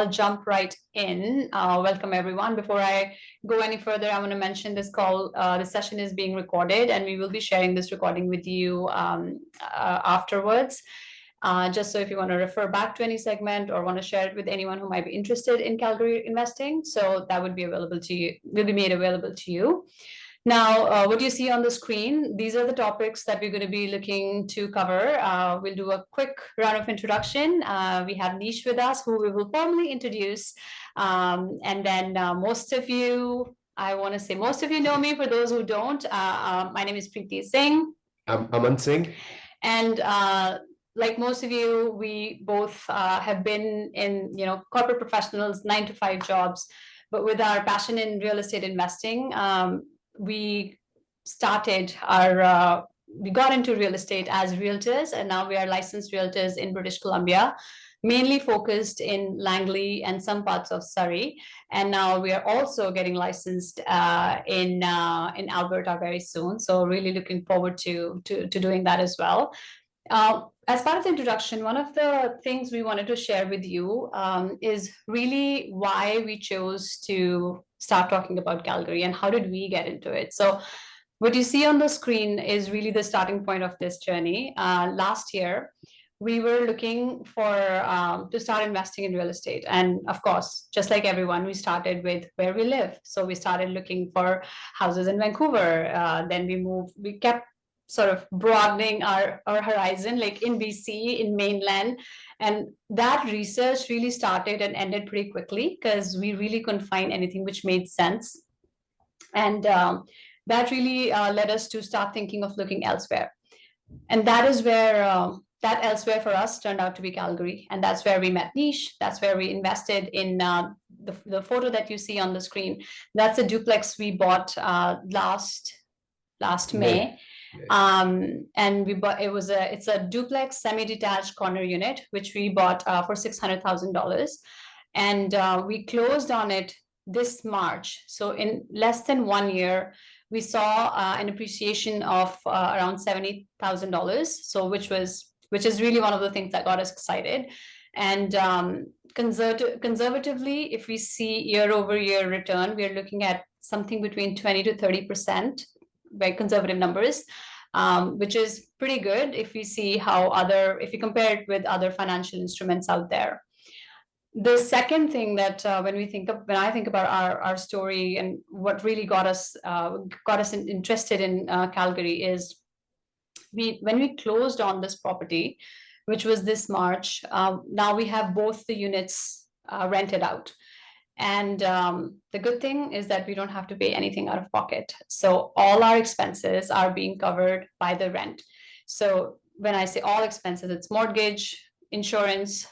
I'll jump right in. Welcome everyone. Before I go any further, I want to mention this session is being recorded, and we will be sharing this recording with you afterwards. Just so if you want to refer back to any segment or want to share it with anyone who might be interested in Calgary investing, so that would be available to you, will be made available to you. Now, what you see on the screen, these are the topics that we're going to be looking to cover. We'll do a quick round of introduction. We have Niesh with us, who we will formally introduce. And then most of you know me. For those who don't, my name is Preeti Singh. I'm Aman Singh. And like most of you, we both have been in corporate professionals, 9-to-5 jobs, but with our passion in real estate investing, we got into real estate as realtors, and now we are licensed realtors in British Columbia, mainly focused in Langley and some parts of Surrey. And now we are also getting licensed in Alberta very soon. So really looking forward to doing that as well. As part of the introduction, one of the things we wanted to share with you is really why we chose to start talking about Calgary and how did we get into it. So what you see on the screen is really the starting point of this journey. Last year, we were looking to start investing in real estate. And of course, just like everyone, we started with where we live. So we started looking for houses in Vancouver. Then we kept sort of broadening our horizon, like in BC, in mainland. And that research really started and ended pretty quickly because we really couldn't find anything which made sense. And that really led us to start thinking of looking elsewhere. And that is where that elsewhere for us turned out to be Calgary. And that's where we met Niesh. That's where we invested in the photo that you see on the screen. That's a duplex we bought last May. And it's a duplex semi-detached corner unit, which we bought for $600,000. And we closed on it this March. So in less than 1 year, we saw an appreciation of around $70,000. So which is really one of the things that got us excited. And conservatively, if we see year-over-year return, we are looking at something between 20 to 30%, very conservative numbers, which is pretty good if we see if you compare it with other financial instruments out there. The second thing that when I think about our story and what really got us interested in Calgary is when we closed on this property, which was this March. Now we have both the units rented out. And the good thing is that we don't have to pay anything out of pocket. So all our expenses are being covered by the rent. So when I say all expenses, it's mortgage, insurance,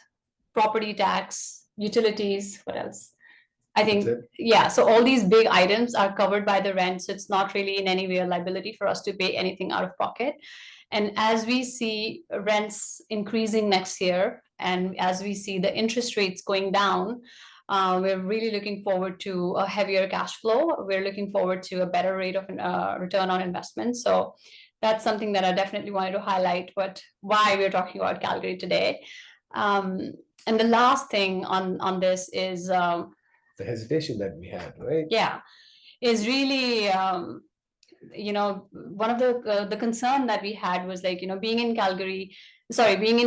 property tax, utilities, what else? I think, yeah, so all these big items are covered by the rent. So it's not really in any way a liability for us to pay anything out of pocket. And as we see rents increasing next year, and as we see the interest rates going down, we're really looking forward to a heavier cash flow. We're looking forward to a better rate of return on investment. So that's something that I definitely wanted to highlight, why we're talking about Calgary today. And the last thing on this is the hesitation that we had, right? Yeah, is really one of the concern that we had was like, being in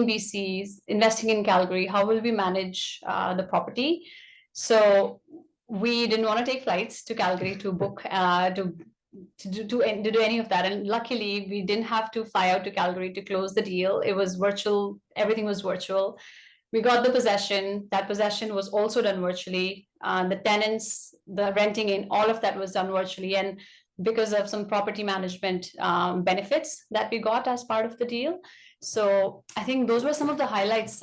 BC, investing in Calgary, how will we manage the property? So we didn't want to take flights to Calgary to book to do any of that. And luckily, we didn't have to fly out to Calgary to close the deal. It was virtual. Everything was virtual. We got the possession. That possession was also done virtually. The tenants, the renting in, all of that was done virtually. And because of some property management benefits that we got as part of the deal. So I think those were some of the highlights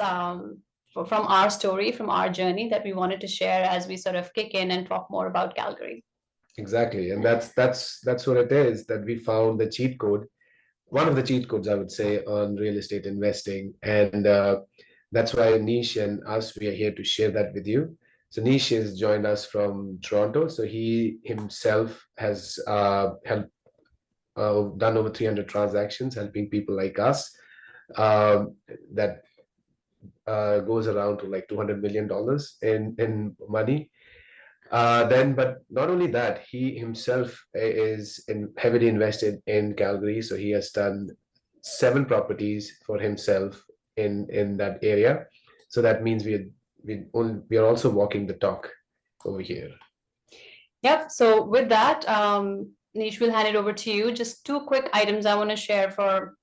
from our story, from our journey that we wanted to share as we sort of kick in and talk more about Calgary. Exactly. And that's what it is, that we found the cheat code, one of the cheat codes, I would say, on real estate investing. And that's why Niesh and us, we are here to share that with you. So Niesh has joined us from Toronto. So he himself has done over 300 transactions, helping people like us that goes around to like $200 million in money. But not only that, he himself is heavily invested in Calgary. So he has done 7 properties for himself in that area. So that means we are also walking the talk over here. Yep. So with that, Niesh, we'll hand it over to you. Just 2 quick items I want to share for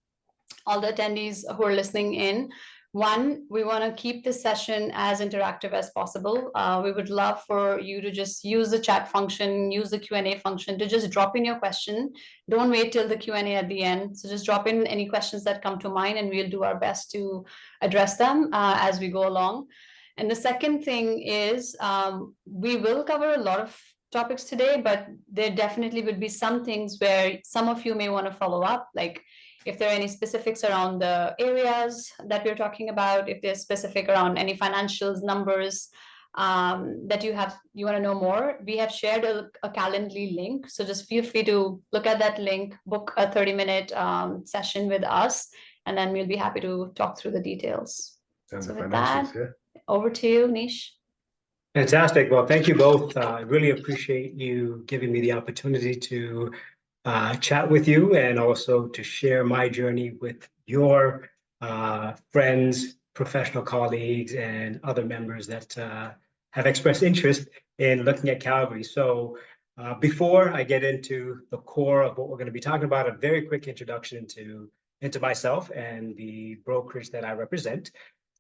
all the attendees who are listening in. One, we want to keep this session as interactive as possible. We would love for you to just use the chat function, use the Q&A function to just drop in your question. Don't wait till the Q&A at the end. So just drop in any questions that come to mind, and we'll do our best to address them as we go along. And the second thing is we will cover a lot of topics today, but there definitely would be some things where some of you may want to follow up, like if there are any specifics around the areas that we're talking about, if there's specific around any financials, numbers that you want to know more, we have shared a Calendly link. So just feel free to look at that link, book a 30-minute session with us, and then we'll be happy to talk through the details. And so the with financials, that, over to you, Niesh. Fantastic. Well, thank you both. I really appreciate you giving me the opportunity to chat with you and also to share my journey with your friends, professional colleagues, and other members that have expressed interest in looking at Calgary. So before I get into the core of what we're going to be talking about, a very quick introduction into myself and the brokerage that I represent.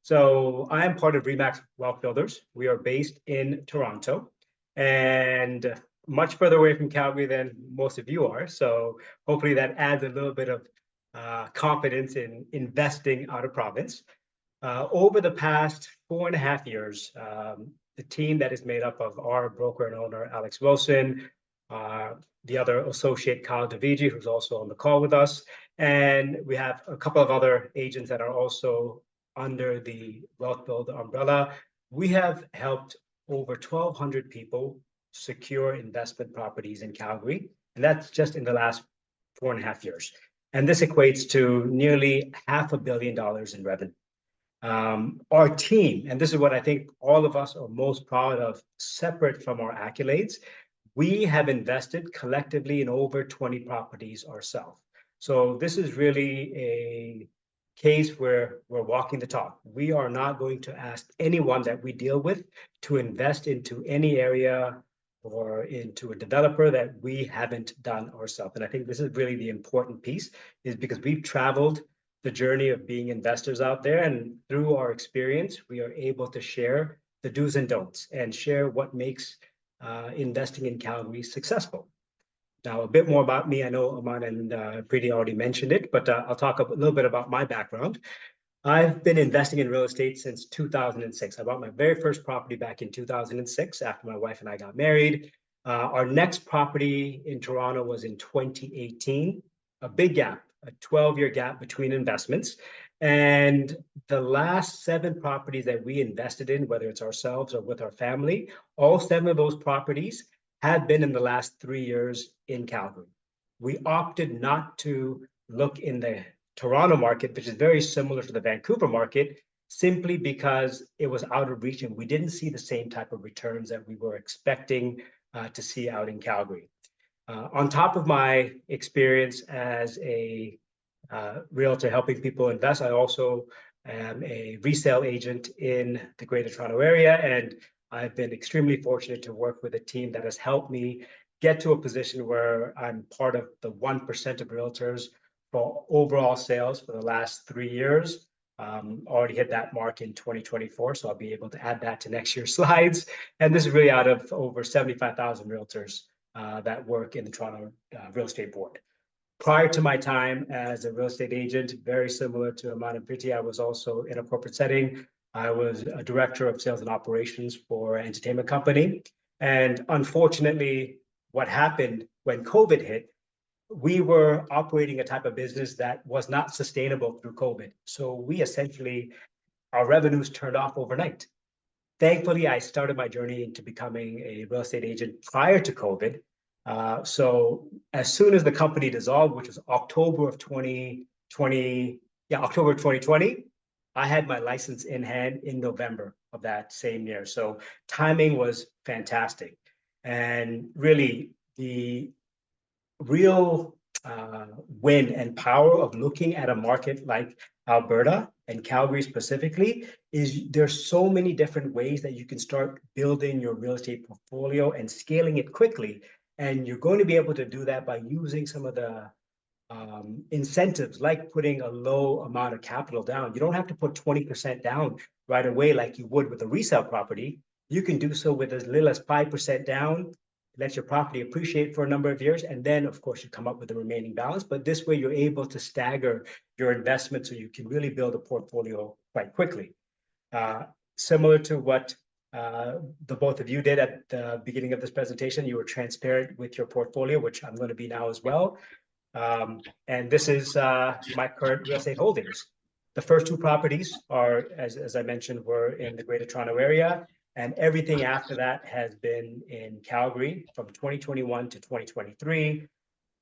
So I am part of RE/MAX Wealth Builders. We are based in Toronto and much further away from Calgary than most of you are. So hopefully that adds a little bit of confidence in investing out of province. Over the past 4.5 years, the team that is made up of our broker and owner, Alex Wilson, the other associate, Kyle Davigi, who's also on the call with us, and we have a couple of other agents that are also under the Wealth Builder umbrella. We have helped over 1,200 people secure investment properties in Calgary, and that's just in the last 4.5 years. And this equates to nearly $500 million in revenue. Our team, and this is what I think all of us are most proud of, separate from our accolades, we have invested collectively in over 20 properties ourselves. So this is really a case where we're walking the talk. We are not going to ask anyone that we deal with to invest into any area or into a developer that we haven't done ourselves. And I think this is really the important piece, is because we've traveled the journey of being investors out there, and through our experience, we are able to share the do's and don'ts and share what makes investing in Calgary successful. Now, a bit more about me. I know Aman and Preeti already mentioned it, but I'll talk a little bit about my background. I've been investing in real estate since 2006. I bought my very first property back in 2006 after my wife and I got married. Our next property in Toronto was in 2018, a big gap, a 12-year gap between investments. And the last 7 properties that we invested in, whether it's ourselves or with our family, all 7 of those properties had been in the last 3 years in Calgary. We opted not to look in the Toronto market, which is very similar to the Vancouver market, simply because it was out of reach and we didn't see the same type of returns that we were expecting to see out in Calgary. On top of my experience as a realtor helping people invest, I also am a resale agent in the Greater Toronto Area, and I've been extremely fortunate to work with a team that has helped me get to a position where I'm part of the 1% of realtors for overall sales for the last 3 years. Already hit that mark in 2024, so I'll be able to add that to next year's slides. And this is really out of over 75,000 realtors that work in the Toronto Real Estate Board. Prior to my time as a real estate agent, very similar to Aman and Preeti, I was also in a corporate setting. I was a director of sales and operations for an entertainment company. And unfortunately, what happened when COVID hit, we were operating a type of business that was not sustainable through COVID. So we essentially, our revenues turned off overnight. Thankfully, I started my journey into becoming a real estate agent prior to COVID. So as soon as the company dissolved, which was October of 2020, I had my license in hand in November of that same year. So timing was fantastic. And really, the real win and power of looking at a market like Alberta and Calgary specifically is there's so many different ways that you can start building your real estate portfolio and scaling it quickly. And you're going to be able to do that by using some of the incentives, like putting a low amount of capital down. You don't have to put 20% down right away like you would with a resale property. You can do so with as little as 5% down, let your property appreciate for a number of years, and then of course you come up with the remaining balance. But this way you're able to stagger your investment so you can really build a portfolio quite quickly. Similar to what the both of you did at the beginning of this presentation, you were transparent with your portfolio, which I'm going to be now as well. And this is my current real estate holdings. The first two properties are, as I mentioned, were in the Greater Toronto area, and everything after that has been in Calgary from 2021 to 2023.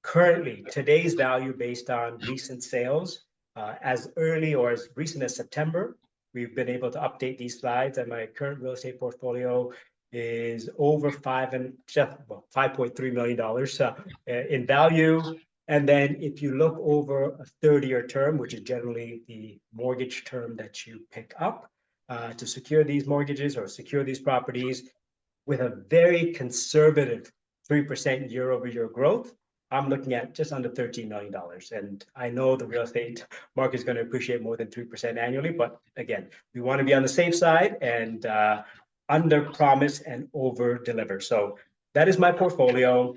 Currently, today's value based on recent sales, as early or as recent as September, we've been able to update these slides, and my current real estate portfolio is over $5.3 million in value. And then if you look over a 30-year term, which is generally the mortgage term that you pick up to secure these mortgages or secure these properties, with a very conservative 3% year-over-year growth, I'm looking at just under $13 million. And I know the real estate market is going to appreciate more than 3% annually. But again, we want to be on the safe side and under promise and over deliver. So that is my portfolio.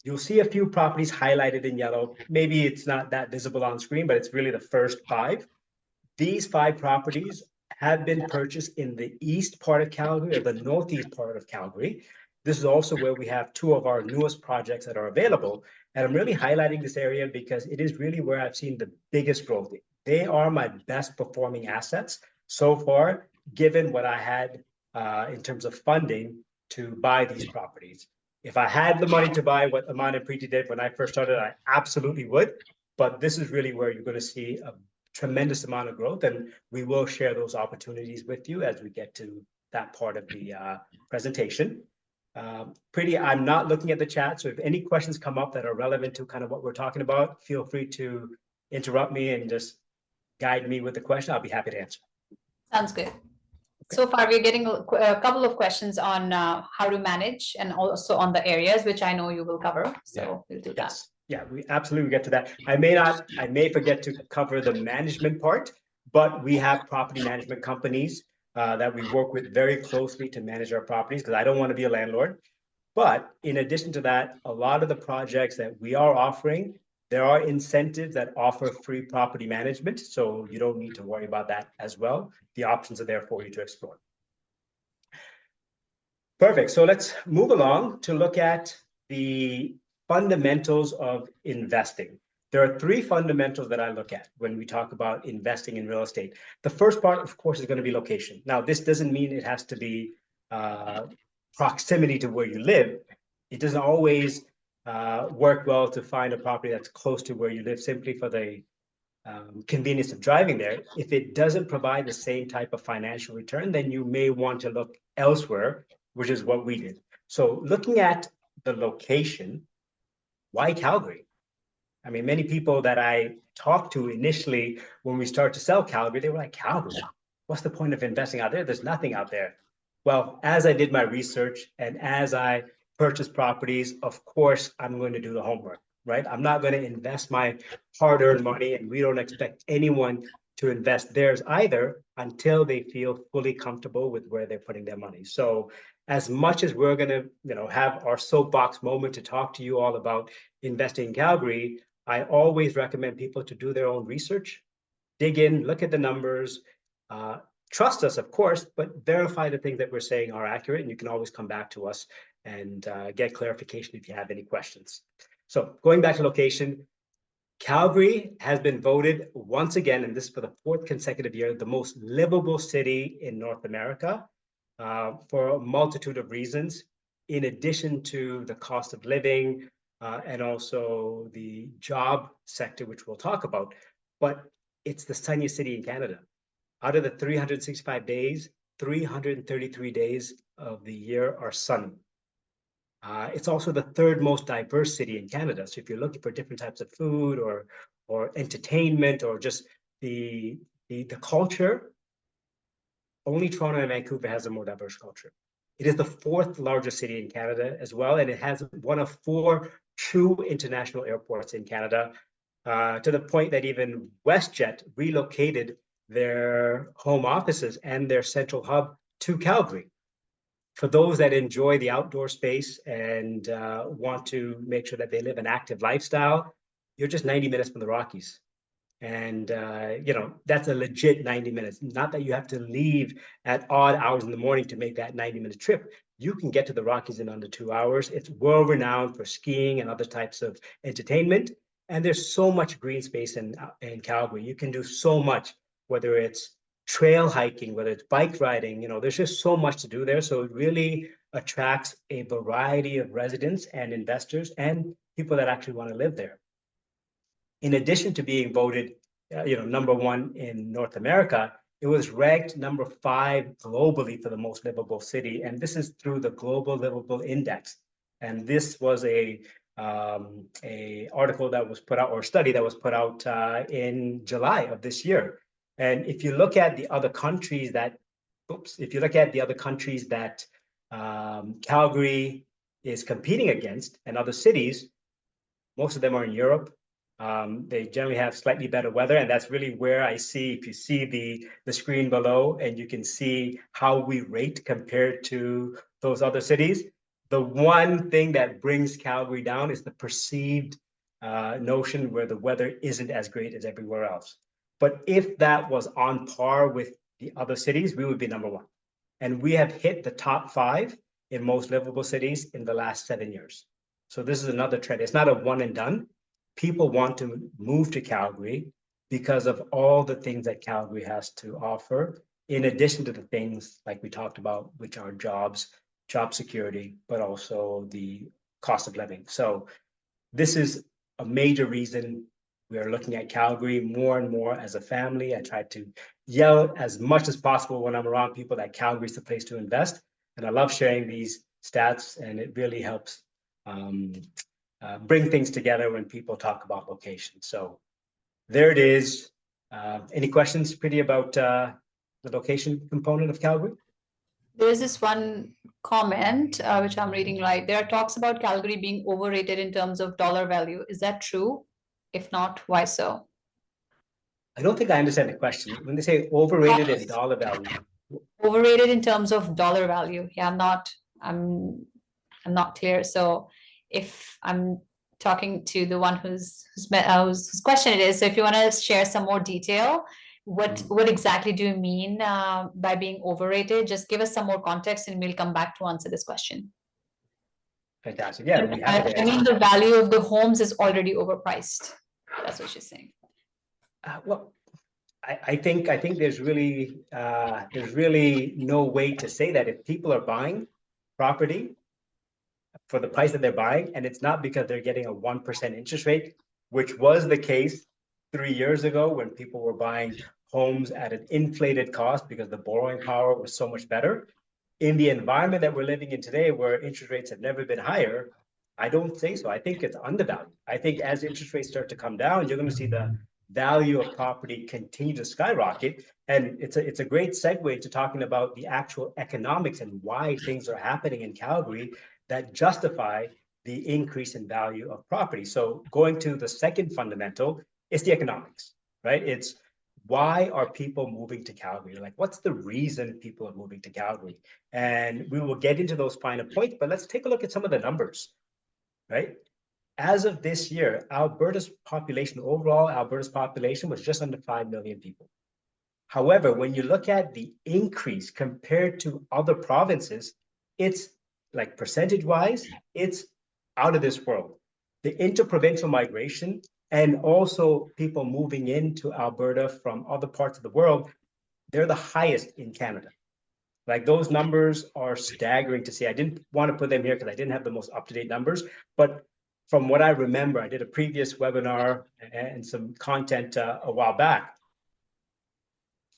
You'll see a few properties highlighted in yellow. Maybe it's not that visible on screen, but it's really the first 5. These 5 properties have been purchased in the east part of Calgary or the northeast part of Calgary. This is also where we have 2 of our newest projects that are available. And I'm really highlighting this area because it is really where I've seen the biggest growth. They are my best performing assets so far, given what I had in terms of funding to buy these properties. If I had the money to buy what Aman and Preeti did when I first started, I absolutely would. But this is really where you're going to see a tremendous amount of growth, and we will share those opportunities with you as we get to that part of the presentation. Preeti, I'm not looking at the chat, so if any questions come up that are relevant to kind of what we're talking about, feel free to interrupt me and just guide me with the question. I'll be happy to answer. Sounds good. So far, we're getting a couple of questions on how to manage and also on the areas, which I know you will cover. So we'll do that. Yes. Yeah, we absolutely get to that. I may forget to cover the management part, but we have property management companies that we work with very closely to manage our properties because I don't want to be a landlord. But in addition to that, a lot of the projects that we are offering, there are incentives that offer free property management, so you don't need to worry about that as well. The options are there for you to explore. Perfect. So let's move along to look at the fundamentals of investing. There are 3 fundamentals that I look at when we talk about investing in real estate. The first part, of course, is going to be location. Now, this doesn't mean it has to be proximity to where you live. It doesn't always work well to find a property that's close to where you live simply for the convenience of driving there. If it doesn't provide the same type of financial return, then you may want to look elsewhere, which is what we did. So looking at the location, why Calgary? I mean, many people that I talked to initially when we started to sell Calgary, they were like, Calgary, what's the point of investing out there? There's nothing out there. Well, as I did my research and as I purchased properties, of course, I'm going to do the homework, right? I'm not going to invest my hard-earned money, and we don't expect anyone to invest theirs either until they feel fully comfortable with where they're putting their money. So as much as we're going to, have our soapbox moment to talk to you all about investing in Calgary, I always recommend people to do their own research, dig in, look at the numbers, trust us, of course, but verify the things that we're saying are accurate. And you can always come back to us and get clarification if you have any questions. So going back to location, Calgary has been voted once again, and this is for the 4th consecutive year, the most livable city in North America for a multitude of reasons, in addition to the cost of living and also the job sector, which we'll talk about. But it's the sunniest city in Canada. Out of the 365 days, 333 days of the year are sunny. It's also the third most diverse city in Canada. So if you're looking for different types of food or entertainment or just the culture, only Toronto and Vancouver has a more diverse culture. It is the fourth largest city in Canada as well, and it has one of 4 true international airports in Canada, to the point that even WestJet relocated their home offices and their central hub to Calgary. For those that enjoy the outdoor space and want to make sure that they live an active lifestyle, you're just 90 minutes from the Rockies. And, that's a legit 90 minutes. Not that you have to leave at odd hours in the morning to make that 90-minute trip. You can get to the Rockies in under 2 hours. It's world renowned for skiing and other types of entertainment. And there's so much green space in Calgary. You can do so much, whether it's trail hiking, whether it's bike riding, there's just so much to do there. So it really attracts a variety of residents and investors and people that actually want to live there. In addition to being voted, #1 in North America, it was ranked #5 globally for the most livable city, and this is through the Global Livable Index. And this was a article that was put out, or study that was put out in July of this year. And if you look at the other countries that, Calgary is competing against and other cities, most of them are in Europe. They generally have slightly better weather, and that's really where I see, if you see the screen below, and you can see how we rate compared to those other cities. The one thing that brings Calgary down is the perceived notion where the weather isn't as great as everywhere else. But if that was on par with the other cities, we would be #1. And we have hit the top 5 in most livable cities in the last 7 years. So this is another trend. It's not a one and done. People want to move to Calgary because of all the things that Calgary has to offer, in addition to the things like we talked about, which are jobs, job security, but also the cost of living. So this is a major reason we are looking at Calgary more and more as a family. I try to yell as much as possible when I'm around people that Calgary is the place to invest. And I love sharing these stats, and it really helps bring things together when people talk about location. So there it is. Any questions, Preeti, about the location component of Calgary? There's this one comment, which I'm reading right. There are talks about Calgary being overrated in terms of dollar value. Is that true? If not, why so? I don't think I understand the question. When they say overrated in dollar value. Overrated in terms of dollar value. Yeah, I'm not clear. So if I'm talking to the one whose question it is, so if you want to share some more detail, what exactly do you mean by being overrated? Just give us some more context, and we'll come back to answer this question. Fantastic. Yeah, we have I mean, the value of the homes is already overpriced. That's what she's saying. Well, I think there's really no way to say that. If people are buying property for the price that they're buying, and it's not because they're getting a 1% interest rate, which was the case 3 years ago when people were buying homes at an inflated cost because the borrowing power was so much better. In the environment that we're living in today, where interest rates have never been higher, I don't say so. I think it's undervalued. I think as interest rates start to come down, you're going to see the value of property continue to skyrocket. And it's a great segue to talking about the actual economics and why things are happening in Calgary that justify the increase in value of property. So going to the second fundamental is the economics, right? It's why are people moving to Calgary? Like, what's the reason people are moving to Calgary? And we will get into those finer points, but let's take a look at some of the numbers, right? As of this year, Alberta's population was just under 5 million people. However, when you look at the increase compared to other provinces, it's like percentage-wise, it's out of this world. The interprovincial migration and also people moving into Alberta from other parts of the world, they're the highest in Canada. Like, those numbers are staggering to see. I didn't want to put them here because I didn't have the most up-to-date numbers, but from what I remember, I did a previous webinar and some content a while back.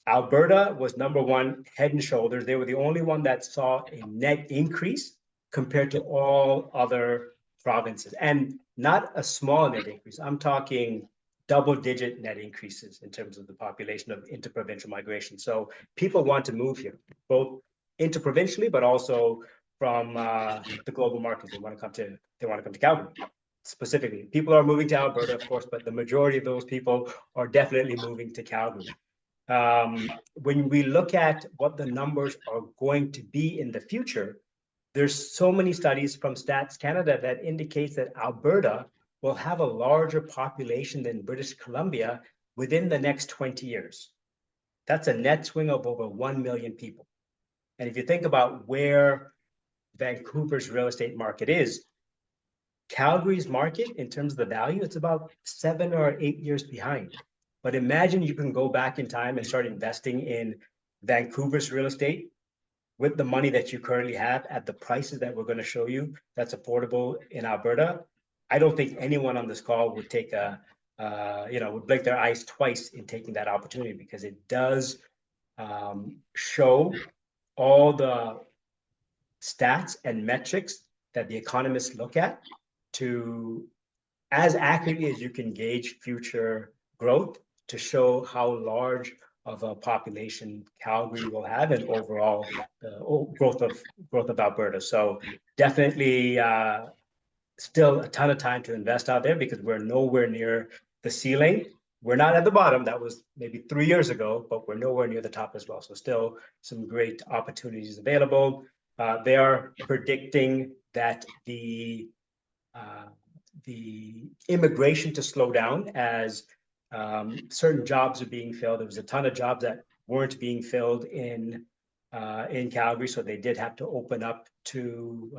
Alberta was number one, head and shoulders. They were the only one that saw a net increase compared to all other provinces, and not a small net increase. I'm talking double-digit net increases in terms of the population of interprovincial migration. So people want to move here, both interprovincially, but also from the global markets. They want to come to Calgary specifically. People are moving to Alberta, of course, but the majority of those people are definitely moving to Calgary. When we look at what the numbers are going to be in the future, there's so many studies from Stats Canada that indicates that Alberta will have a larger population than British Columbia within the next 20 years. That's a net swing of over 1 million people. And if you think about where Vancouver's real estate market is, Calgary's market, in terms of the value, it's about 7 or 8 years behind. But imagine you can go back in time and start investing in Vancouver's real estate with the money that you currently have at the prices that we're going to show you that's affordable in Alberta. I don't think anyone on this call would take would blink their eyes twice in taking that opportunity, because it does show all the stats and metrics that the economists look at to, as accurately as you can gauge future growth, to show how large of a population Calgary will have and overall growth of Alberta. So definitely still a ton of time to invest out there, because we're nowhere near the ceiling. We're not at the bottom. That was maybe 3 years ago, but we're nowhere near the top as well. So still some great opportunities available. They are predicting that the immigration to slow down as certain jobs are being filled. There was a ton of jobs that weren't being filled in Calgary, so they did have to open up to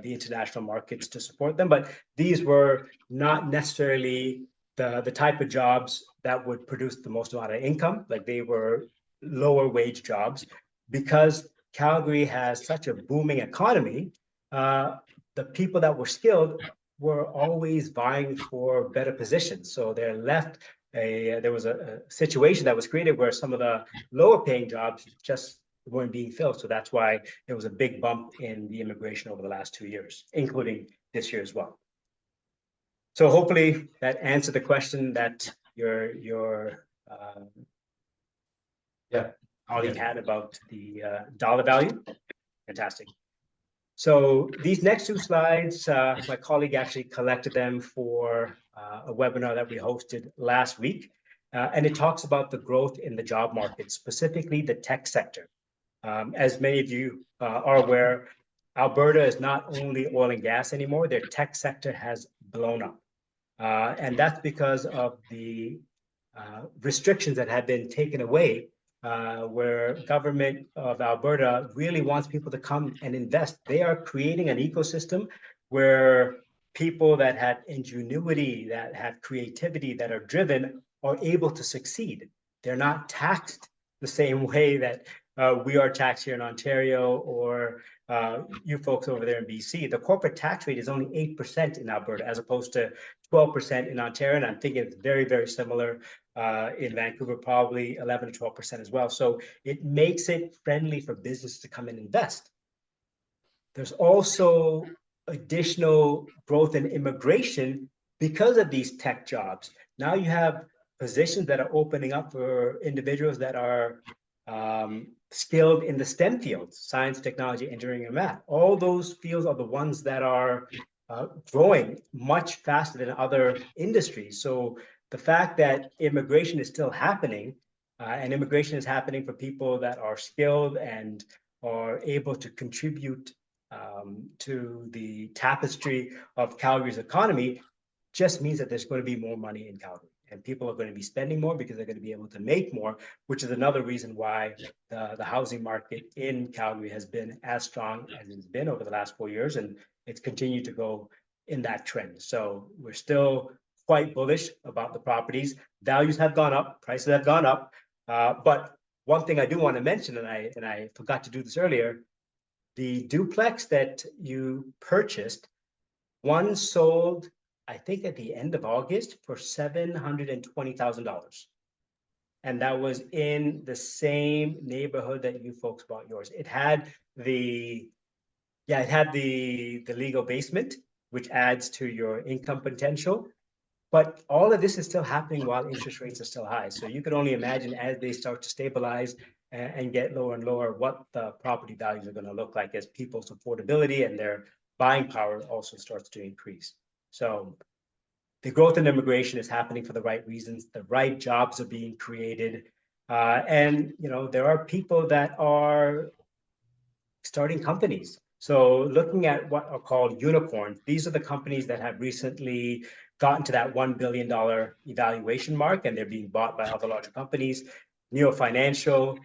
the international markets to support them. But these were not necessarily the type of jobs that would produce the most amount of income. Like, they were lower wage jobs. Because Calgary has such a booming economy, the people that were skilled were always vying for better positions. So there was a situation that was created where some of the lower paying jobs just weren't being filled. So that's why there was a big bump in the immigration over the last 2 years, including this year as well. So hopefully that answered the question that your colleague had about the dollar value. Fantastic. So these next two slides, my colleague actually collected them for a webinar that we hosted last week. And it talks about the growth in the job market, specifically the tech sector. As many of you are aware, Alberta is not only oil and gas anymore, their tech sector has blown up. And that's because of the restrictions that have been taken away, where government of Alberta really wants people to come and invest. They are creating an ecosystem where people that have ingenuity, that have creativity, that are driven, are able to succeed. They're not taxed the same way that we are taxed here in Ontario, or you folks over there in BC. The corporate tax rate is only 8% in Alberta, as opposed to 12% in Ontario. And I'm thinking it's very, very similar in Vancouver, probably 11 to 12% as well. So it makes it friendly for business to come and invest. There's also additional growth in immigration because of these tech jobs. Now you have positions that are opening up for individuals that are skilled in the STEM fields: science, technology, engineering, and math. All those fields are the ones that are growing much faster than other industries. So the fact that immigration is still happening, and immigration is happening for people that are skilled and are able to contribute to the tapestry of Calgary's economy, just means that there's going to be more money in Calgary. And people are going to be spending more because they're going to be able to make more, which is another reason why the housing market in Calgary has been as strong as it's been over the last 4 years, and it's continued to go in that trend. So we're still quite bullish about the properties. Values have gone up, prices have gone up. But one thing I do want to mention, and I forgot to do this earlier, the duplex that you purchased, one sold, I think, at the end of August for $720,000. and that was in the same neighborhood that you folks bought yours. It had the legal basement, which adds to your income potential. But all of this is still happening while interest rates are still high. So you can only imagine as they start to stabilize and get lower and lower, what the property values are going to look like as people's affordability and their buying power also starts to increase. So the growth in immigration is happening for the right reasons. The right jobs are being created. And, you know, there are people that are starting companies. So looking at what are called unicorns, these are the companies that have recently gotten to that $1 billion evaluation mark, and they're being bought by other larger companies. Neo Financial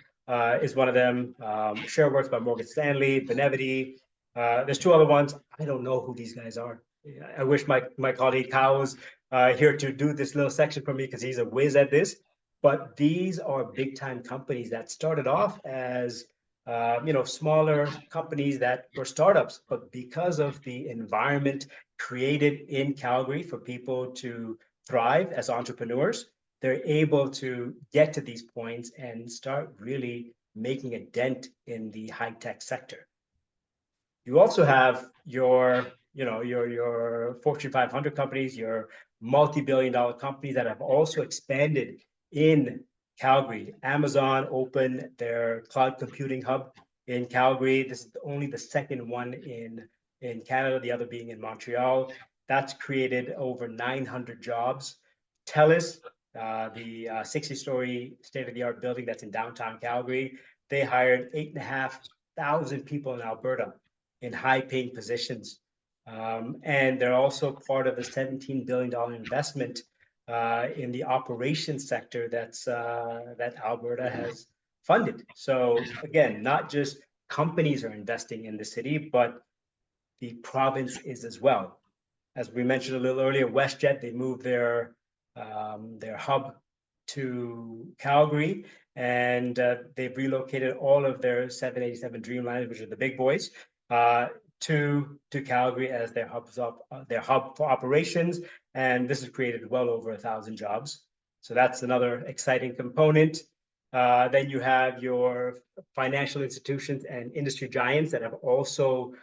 is one of them. ShareWorks by Morgan Stanley, Benevity. There's two other ones. I don't know who these guys are. I wish my colleague Kyle was here to do this little section for me because he's a whiz at this. But these are big time companies that started off as smaller companies that were startups, but because of the environment created in Calgary for people to thrive as entrepreneurs, they're able to get to these points and start really making a dent in the high-tech sector. You also have your Fortune 500 companies, your multi-billion-dollar companies that have also expanded in Calgary. Amazon opened their cloud computing hub in Calgary. This is only the second one in Canada, the other being in Montreal. That's created over 900 jobs. TELUS, the 60-story state-of-the-art building that's in downtown Calgary, they hired 8,500 people in Alberta in high-paying positions. And they're also part of the $17 billion investment in the operations sector that Alberta has funded. So again, not just companies are investing in the city, but the province is as well. As we mentioned a little earlier, WestJet, they moved their hub to Calgary, and they've relocated all of their 787 Dreamliners, which are the big boys, to Calgary as their hub for operations, and this has created well over 1,000 jobs. So that's another exciting component. Then you have your financial institutions and industry giants that have also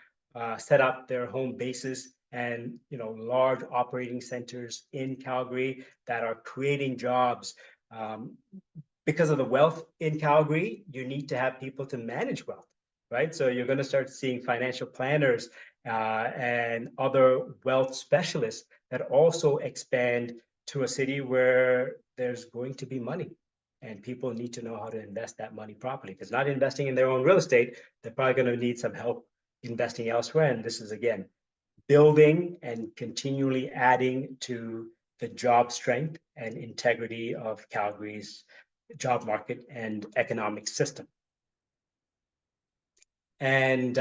set up their home bases and large operating centers in Calgary that are creating jobs. Because of the wealth in Calgary, you need to have people to manage wealth, right? So you're going to start seeing financial planners and other wealth specialists that also expand to a city where there's going to be money. And people need to know how to invest that money properly, because not investing in their own real estate, they're probably going to need some help investing elsewhere. And this is, again, building and continually adding to the job strength and integrity of Calgary's job market and economic system. And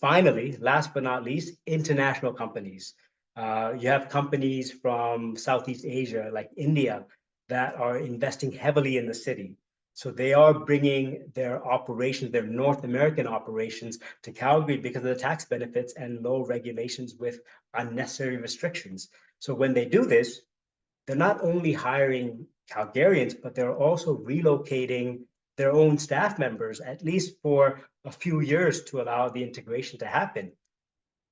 finally, last but not least, international companies. You have companies from Southeast Asia, like India, that are investing heavily in the city. So they are bringing their operations, their North American operations, to Calgary because of the tax benefits and low regulations with unnecessary restrictions. So when they do this, they're not only hiring Calgarians, but they're also relocating their own staff members, at least for a few years, to allow the integration to happen.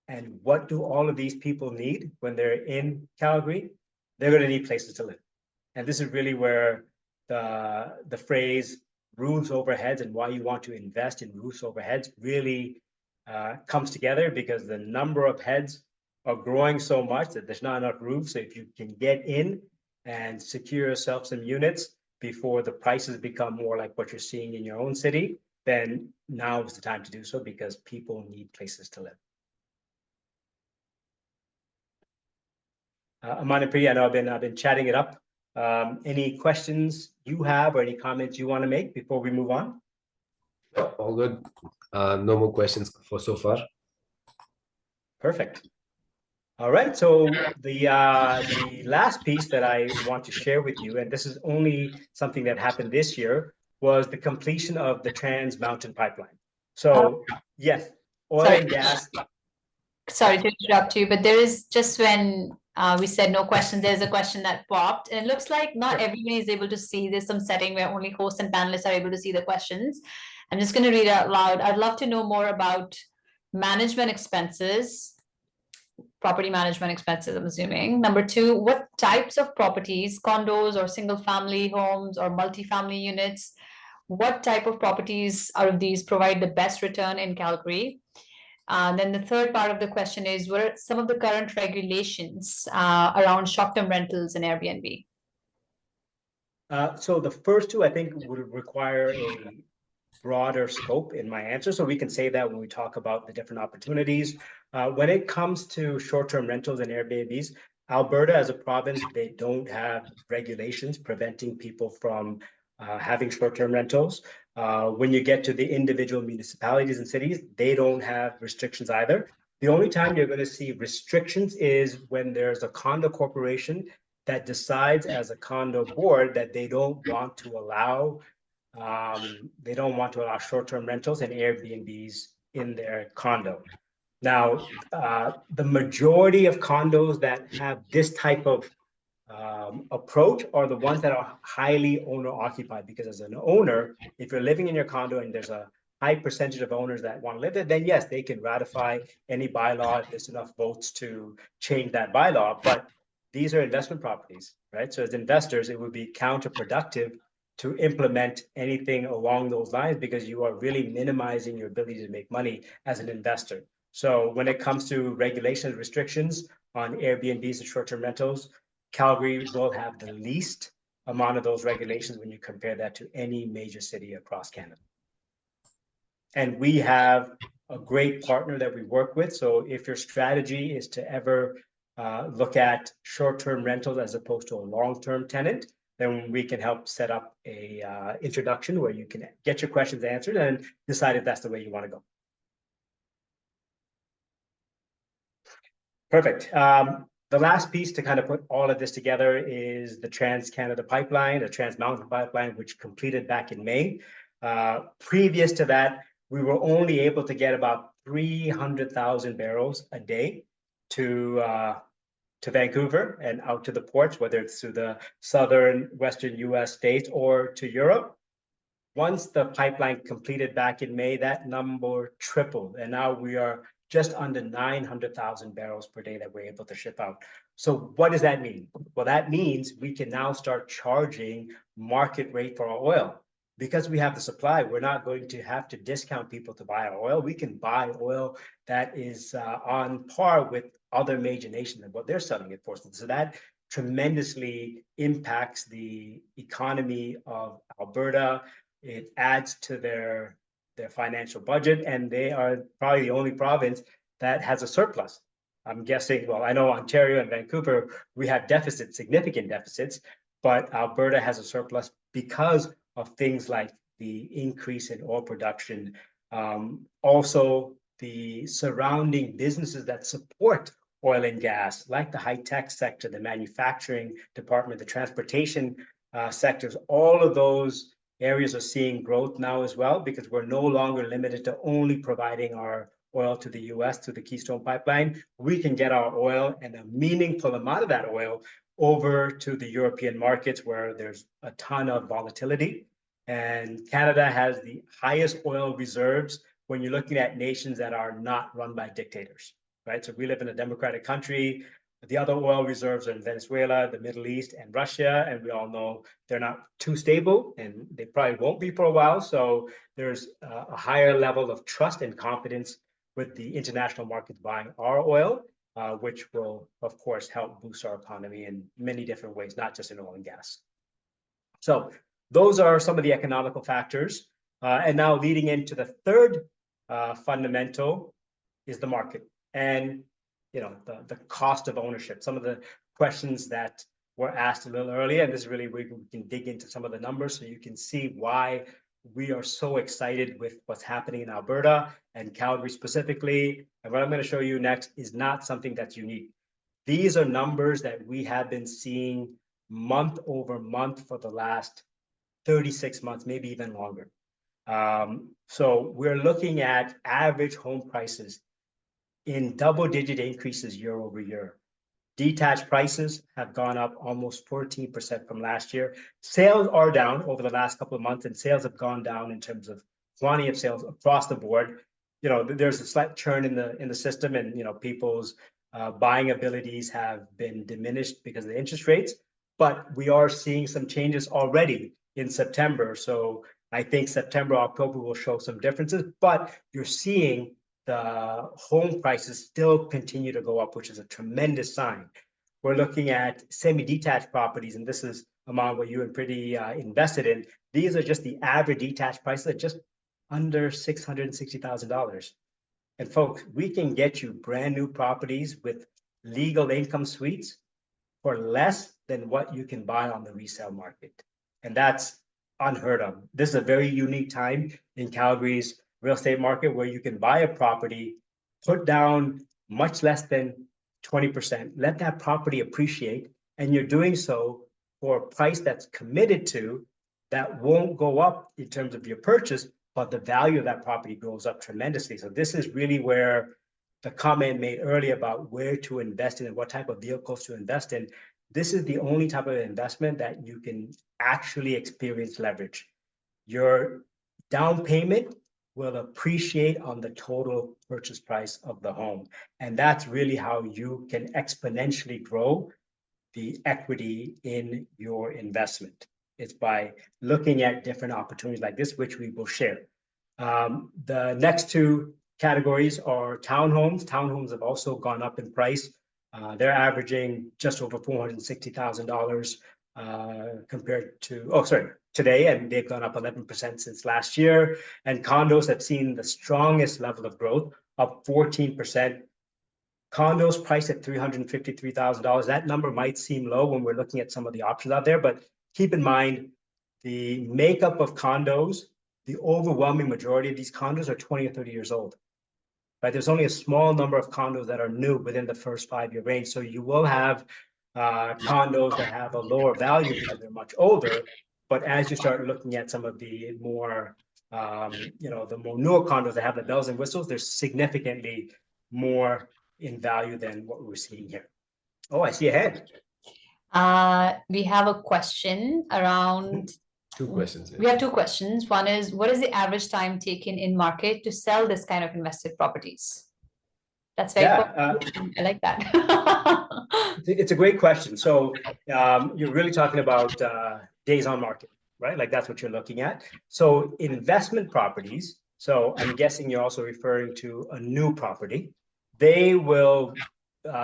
And what do all of these people need when they're in Calgary? They're going to need places to live. And this is really where the phrase roofs over heads and why you want to invest in roofs over heads really comes together, because the number of heads are growing so much that there's not enough roofs. So if you can get in and secure yourself some units before the prices become more like what you're seeing in your own city, then now is the time to do so, because people need places to live. Aman and Preeti, I know I've been chatting it up. Any questions you have or any comments you want to make before we move on? All good. No more questions for so far. Perfect. All right. So the last piece that I want to share with you, and this is only something that happened this year, was the completion of the Trans Mountain Pipeline. So yes, oil and gas. Sorry to interrupt you, but there is just when We said no questions. There's a question that popped, and it looks like not everybody is able to see. There's some setting where only hosts and panelists are able to see the questions. I'm just going to read it out loud. I'd love to know more about management expenses, property management expenses, I'm assuming. Number two, what types of properties, condos or single family homes or multifamily units, what type of properties out of these provide the best return in Calgary? Then the third part of the question is, what are some of the current regulations around short-term rentals and Airbnb? So the first two, I think, would require a broader scope in my answer. So we can say that when we talk about the different opportunities. When it comes to short-term rentals and Airbnbs, Alberta as a province, they don't have regulations preventing people from having short-term rentals. When you get to the individual municipalities and cities, they don't have restrictions either. The only time you're going to see restrictions is when there's a condo corporation that decides as a condo board that they don't want to allow short-term rentals and Airbnbs in their condo. Now, the majority of condos that have this type of approach are the ones that are highly owner-occupied, because as an owner, if you're living in your condo and there's a high percentage of owners that want to live there, then yes, they can ratify any bylaw if there's enough votes to change that bylaw. But these are investment properties, right? So as investors, it would be counterproductive to implement anything along those lines, because you are really minimizing your ability to make money as an investor. So when it comes to regulations, restrictions on Airbnbs and short-term rentals, Calgary will have the least amount of those regulations when you compare that to any major city across Canada. And we have a great partner that we work with. So if your strategy is to ever look at short-term rentals as opposed to a long-term tenant, then we can help set up a introduction where you can get your questions answered and decide if that's the way you want to go. Perfect. The last piece to kind of put all of this together is the Trans-Canada Pipeline, the Trans Mountain Pipeline, which completed back in May. Previous to that, we were only able to get about 300,000 barrels a day to Vancouver and out to the ports, whether it's through the southern, western US states or to Europe. Once the pipeline completed back in May, that number tripled, and now we are just under 900,000 barrels per day that we're able to ship out. So what does that mean? Well, that means we can now start charging market rate for our oil. Because we have the supply, we're not going to have to discount people to buy our oil. We can buy oil that is on par with other major nations and what they're selling it for. So that tremendously impacts the economy of Alberta. It adds to their financial budget, and they are probably the only province that has a surplus. I'm guessing, well, I know Ontario and Vancouver, we have deficits, significant deficits, but Alberta has a surplus because of things like the increase in oil production. Also, the surrounding businesses that support oil and gas, like the high-tech sector, the manufacturing department, the transportation sectors, all of those areas are seeing growth now as well, because we're no longer limited to only providing our oil to the US through the Keystone Pipeline. We can get our oil and a meaningful amount of that oil over to the European markets where there's a ton of volatility. And Canada has the highest oil reserves when you're looking at nations that are not run by dictators, right? So we live in a democratic country. The other oil reserves are in Venezuela, the Middle East, and Russia, and we all know they're not too stable, and they probably won't be for a while. So there's a higher level of trust and confidence with the international markets buying our oil, which will, of course, help boost our economy in many different ways, not just in oil and gas. So those are some of the economical factors. And now leading into the third fundamental is the market. And the cost of ownership. Some of the questions that were asked a little earlier, and this is really where we can dig into some of the numbers so you can see why we are so excited with what's happening in Alberta and Calgary specifically. And what I'm going to show you next is not something that's unique. These are numbers that we have been seeing month over month for the last 36 months, maybe even longer. So we're looking at average home prices in double-digit increases year over year. Detached prices have gone up almost 14% from last year. Sales are down over the last couple of months, and sales have gone down in terms of quantity of sales across the board. You know, there's a slight churn in the system, and you know, people's buying abilities have been diminished because of the interest rates. But we are seeing some changes already in September. So I think September, October will show some differences, but you're seeing the home prices still continue to go up, which is a tremendous sign. We're looking at semi-detached properties, and this is, Aman, what you and Preeti invested in. These are just the average detached prices at just under $660,000. And folks, we can get you brand new properties with legal income suites for less than what you can buy on the resale market. And that's unheard of. This is a very unique time in Calgary's real estate market where you can buy a property, put down much less than 20%, let that property appreciate, and you're doing so for a price that's committed to, that won't go up in terms of your purchase, but the value of that property goes up tremendously. So this is really where the comment made earlier about where to invest in and what type of vehicles to invest in. This is the only type of investment that you can actually experience leverage. Your down payment will appreciate on the total purchase price of the home. And that's really how you can exponentially grow the equity in your investment. It's by looking at different opportunities like this, which we will share. The next two categories are townhomes. Townhomes have also gone up in price. They're averaging just over $460,000 compared to, today, and they've gone up 11% since last year. And condos have seen the strongest level of growth, up 14%. Condos priced at $353,000. That number might seem low when we're looking at some of the options out there, but keep in mind the makeup of condos, the overwhelming majority of these condos are 20 or 30 years old. Right? There's only a small number of condos that are new within the first 5-year range. So you will have condos that have a lower value because they're much older. But as you start looking at some of the more, the more newer condos that have the bells and whistles, they're significantly more in value than what we're seeing here. Oh, I see a hand. We have a question around. Two questions. We have two questions. One is, what is the average time taken in market to sell this kind of invested properties? That's very important. I like that. It's a great question. So you're really talking about days on market, right? Like that's what you're looking at. So investment properties, so I'm guessing you're also referring to a new property. They will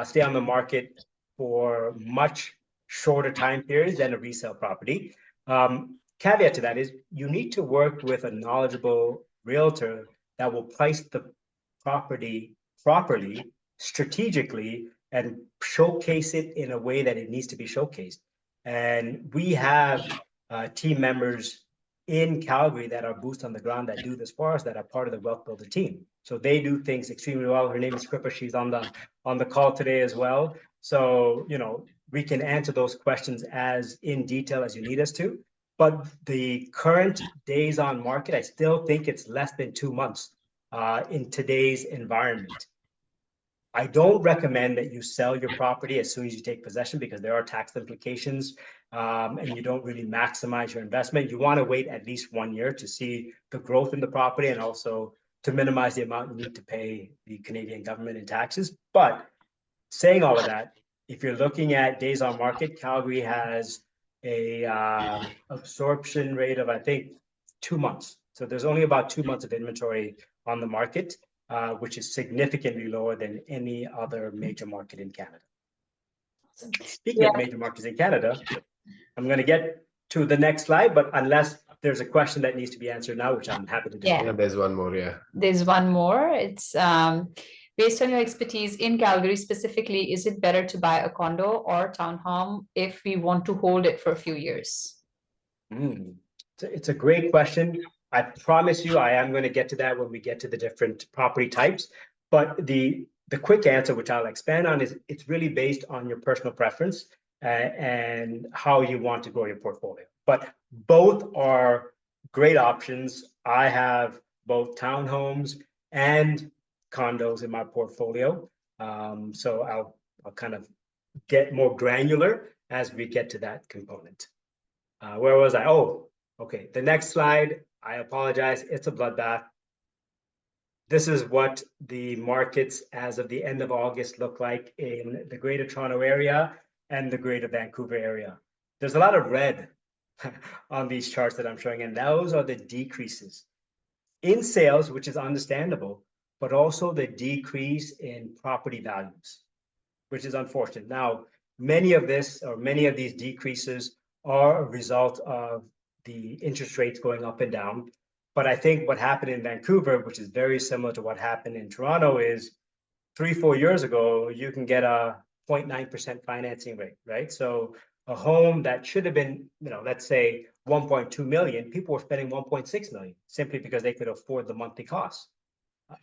stay on the market for much shorter time periods than a resale property. Caveat to that is you need to work with a knowledgeable realtor that will price the property properly, strategically, and showcase it in a way that it needs to be showcased. And we have team members in Calgary that are boots on the ground that do this for us, that are part of the Wealth Builder team. So they do things extremely well. Her name is Kripa. She's on the call today as well. So, we can answer those questions as in detail as you need us to. But the current days on market, I still think it's less than 2 months in today's environment. I don't recommend that you sell your property as soon as you take possession because there are tax implications and you don't really maximize your investment. You want to wait at least 1 year to see the growth in the property and also to minimize the amount you need to pay the Canadian government in taxes. But saying all of that, if you're looking at days on market, Calgary has a absorption rate of, I think, 2 months. So there's only about 2 months of inventory on the market, which is significantly lower than any other major market in Canada. Speaking of major markets in Canada, I'm going to get to the next slide, but unless there's a question that needs to be answered now, which I'm happy to do. Yeah, there's one more, There's one more. It's based on your expertise in Calgary specifically, is it better to buy a condo or townhome if we want to hold it for a few years? It's a great question. I promise you, I am going to get to that when we get to the different property types. But the quick answer, which I'll expand on, is it's really based on your personal preference and how you want to grow your portfolio. But both are great options. I have both townhomes and condos in my portfolio. So I'll kind of get more granular as we get to that component. Where was I? Oh, okay. The next slide, I apologize. It's a bloodbath. This is what the markets as of the end of August look like in the Greater Toronto area and the Greater Vancouver area. There's a lot of red on these charts that I'm showing, and those are the decreases in sales, which is understandable, but also the decrease in property values, which is unfortunate. Now, many of these decreases are a result of the interest rates going up and down. But I think what happened in Vancouver, which is very similar to what happened in Toronto, is 3-4 years ago, you can get a 0.9% financing rate, right? So a home that should have been, let's say 1.2 million, people were spending 1.6 million simply because they could afford the monthly costs.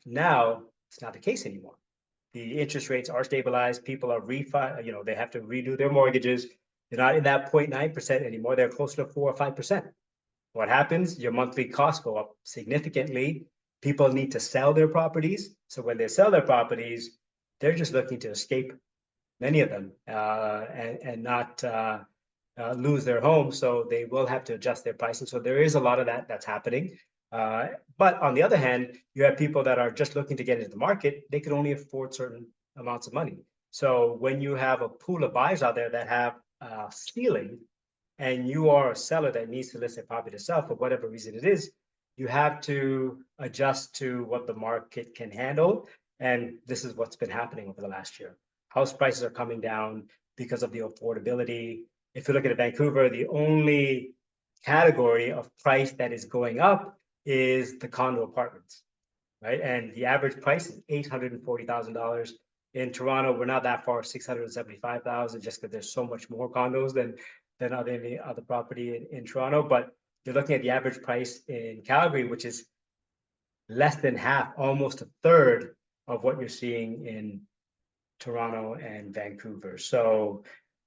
Now, it's not the case anymore. The interest rates are stabilized. People are they have to redo their mortgages. They're not in that 0.9% anymore. They're closer to 4 or 5%. What happens? Your monthly costs go up significantly. People need to sell their properties. So when they sell their properties, they're just looking to escape, many of them, and not lose their home. So they will have to adjust their pricing. So there is a lot of that's happening. But on the other hand, you have people that are just looking to get into the market. They can only afford certain amounts of money. So when you have a pool of buyers out there that have a ceiling, and you are a seller that needs to list a property to sell for whatever reason it is, you have to adjust to what the market can handle. And this is what's been happening over the last year. House prices are coming down because of the affordability. If you look at Vancouver, the only category of price that is going up is the condo apartments, right? And the average price is $840,000. In Toronto, we're not that far, $675,000, just because there's so much more condos than any other property in Toronto. But you're looking at the average price in Calgary, which is less than half, almost a third of what you're seeing in Toronto and Vancouver. So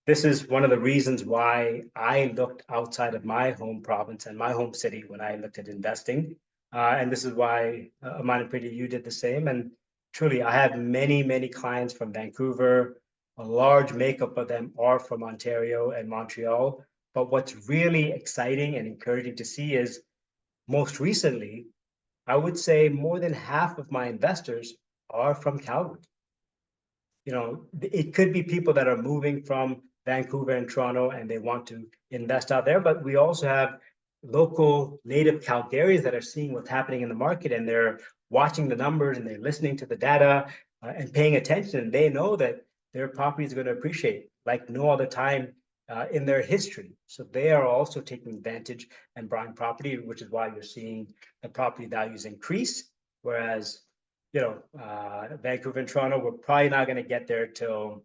this is one of the reasons why I looked outside of my home province and my home city when I looked at investing. And this is why, Aman and Preeti, you did the same. And truly, I have many, many clients from Vancouver. A large makeup of them are from Ontario and Montreal. But what's really exciting and encouraging to see is most recently, I would say more than half of my investors are from Calgary. It could be people that are moving from Vancouver and Toronto and they want to invest out there, but we also have local native Calgarians that are seeing what's happening in the market, and they're watching the numbers and they're listening to the data and paying attention. And they know that their property is going to appreciate like no other time in their history. So they are also taking advantage and buying property, which is why you're seeing the property values increase. Whereas, Vancouver and Toronto, we're probably not going to get there till,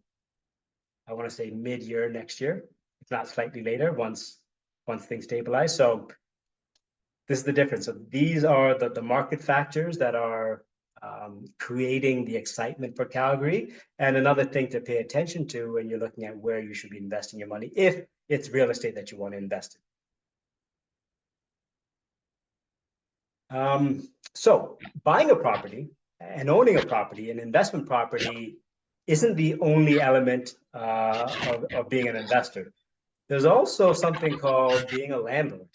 I want to say, mid-year next year, if not slightly later, once things stabilize. So this is the difference. So these are the market factors that are creating the excitement for Calgary. And another thing to pay attention to when you're looking at where you should be investing your money, if it's real estate that you want to invest in. So buying a property and owning a property, an investment property, isn't the only element of being an investor. There's also something called being a landlord,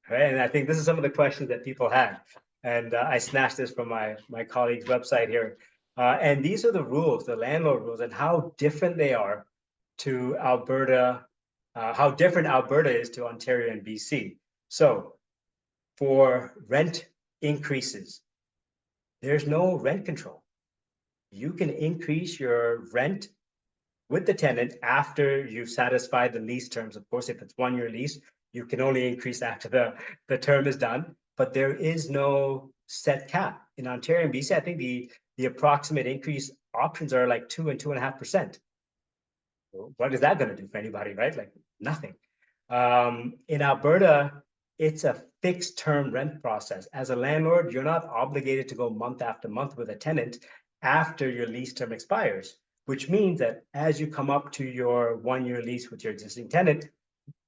right? And I think this is some of the questions that people had. And I snatched this from my colleague's website here. And these are the rules, the landlord rules, and how different they are to Alberta, how different Alberta is to Ontario and BC. So for rent increases, there's no rent control. You can increase your rent with the tenant after you've satisfied the lease terms. Of course, if it's 1-year lease, you can only increase after the term is done, but there is no set cap. In Ontario and BC, I think the approximate increase options are like 2 and 2.5%. What is that going to do for anybody, right? Like nothing. In Alberta, it's a fixed term rent process. As a landlord, you're not obligated to go month after month with a tenant after your lease term expires, which means that as you come up to your 1-year lease with your existing tenant,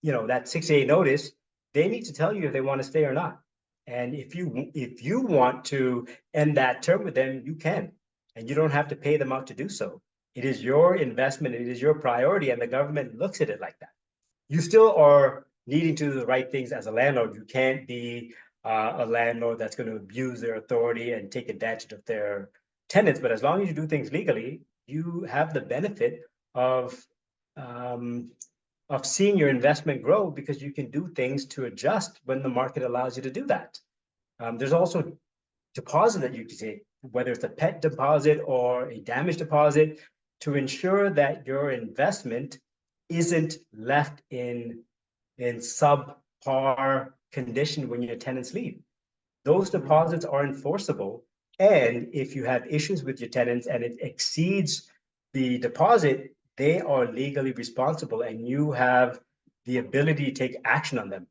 that 60-day notice, they need to tell you if they want to stay or not. And if you want to end that term with them, you can, and you don't have to pay them out to do so. it is your investment, it is your priority, and the government looks at it like that. You still are needing to do the right things as a landlord. You can't be a landlord that's going to abuse their authority and take advantage of their tenants. But as long as you do things legally, you have the benefit of seeing your investment grow, because you can do things to adjust when the market allows you to do that. There's also deposit that you can take, whether it's a pet deposit or a damage deposit, to ensure that your investment isn't left in subpar condition when your tenants leave. Those deposits are enforceable, and if you have issues with your tenants and it exceeds the deposit, they are legally responsible, and you have the ability to take action on them.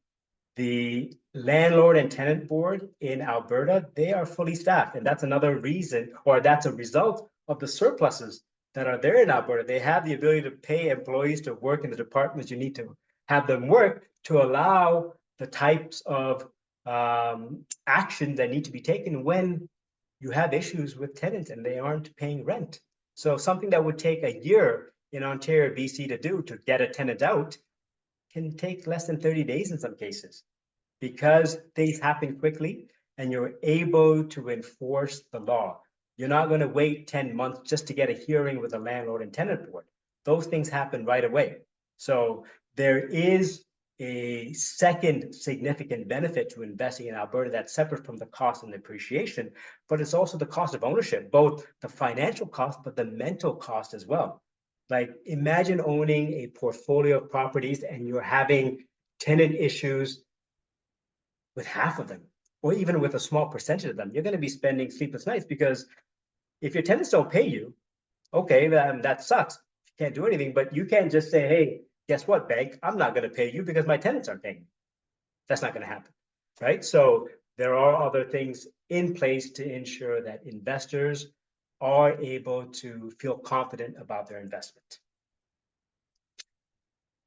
The landlord and tenant board in Alberta, they are fully staffed, and that's another reason, or that's a result of the surpluses that are there in Alberta. They have the ability to pay employees to work in the departments you need to have them work, to allow the types of actions that need to be taken when you have issues with tenants and they aren't paying rent. So something that would take a year in Ontario, BC to do, to get a tenant out, can take less than 30 days in some cases, because things happen quickly and you're able to enforce the law. You're not going to wait 10 months just to get a hearing with a landlord and tenant board. Those things happen right away. So there is a second significant benefit to investing in Alberta that's separate from the cost and depreciation, but it's also the cost of ownership, both the financial cost, but the mental cost as well. Like, imagine owning a portfolio of properties and you're having tenant issues with half of them, or even with a small percentage of them. You're going to be spending sleepless nights, because if your tenants don't pay you, okay, that sucks. You can't do anything, but you can't just say, hey, guess what, bank? I'm not going to pay you because my tenants aren't paying. That's not going to happen, right? So there are other things in place to ensure that investors are able to feel confident about their investment.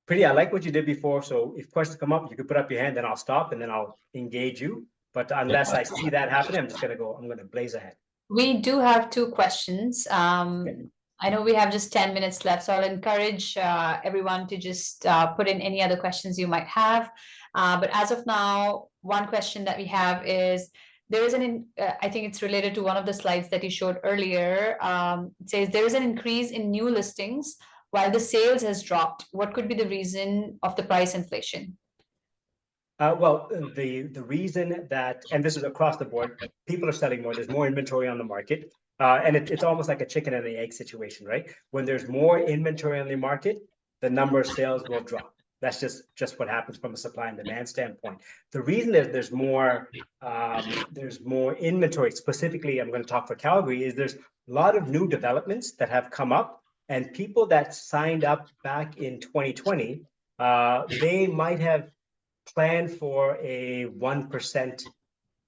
Preeti, I like what you did before. So if questions come up, you could put up your hand, then I'll stop and then I'll engage you. But unless I see that happening, I'm going to blaze ahead. We do have two questions. Okay. I know we have just 10 minutes left, so I'll encourage everyone to just put in any other questions you might have. But as of now, one question that we have is, there is I think it's related to one of the slides that you showed earlier. It says there is an increase in new listings while the sales has dropped. What could be the reason of the price inflation? Well, the reason that, and this is across the board, people are selling more. There's more inventory on the market. And it's almost like a chicken and the egg situation, right? When there's more inventory on the market, the number of sales will drop. That's just what happens from a supply and demand standpoint. The reason that there's more inventory, specifically, I'm going to talk for Calgary, is there's a lot of new developments that have come up, and people that signed up back in 2020, they might have planned for a 1%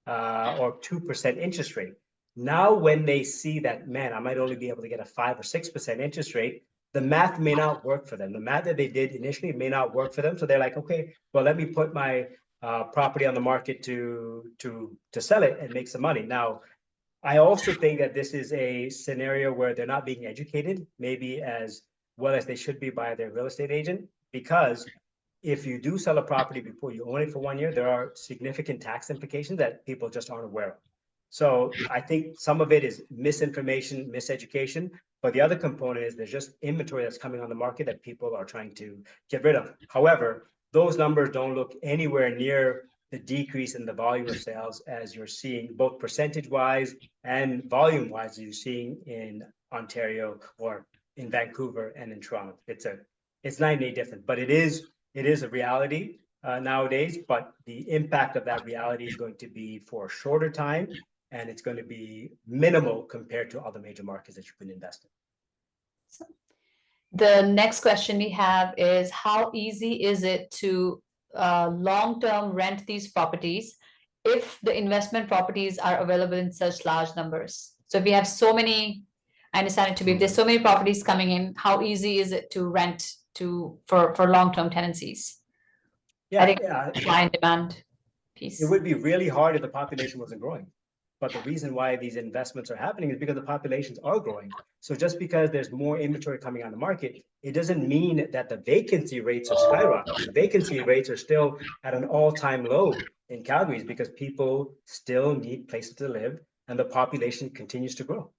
or 2% interest rate. Now, when they see that, man, I might only be able to get a 5 or 6% interest rate, the math may not work for them. The math that they did initially may not work for them. So they're like, okay, well, let me put my property on the market to sell it and make some money. Now, I also think that this is a scenario where they're not being educated, maybe as well as they should be by their real estate agent, because if you do sell a property before you own it for 1 year, there are significant tax implications that people just aren't aware of. So I think some of it is misinformation, miseducation, but the other component is there's just inventory that's coming on the market that people are trying to get rid of. However, those numbers don't look anywhere near the decrease in the volume of sales as you're seeing, both percentage-wise and volume-wise, you're seeing in Ontario or in Vancouver and in Toronto. It's night and day different, but it is a reality nowadays, but the impact of that reality is going to be for a shorter time, and it's going to be minimal compared to other major markets that you can invest in. The next question we have is, how easy is it to long-term rent these properties if the investment properties are available in such large numbers? So if we have so many, I understand it to be, if there's so many properties coming in, how easy is it to rent for long-term tenancies? Yeah, I think supply and demand piece. It would be really hard if the population wasn't growing. But the reason why these investments are happening is because the populations are growing. So just because there's more inventory coming on the market, it doesn't mean that the vacancy rates are skyrocketing. The vacancy rates are still at an all-time low in Calgary because people still need places to live and the population continues to grow.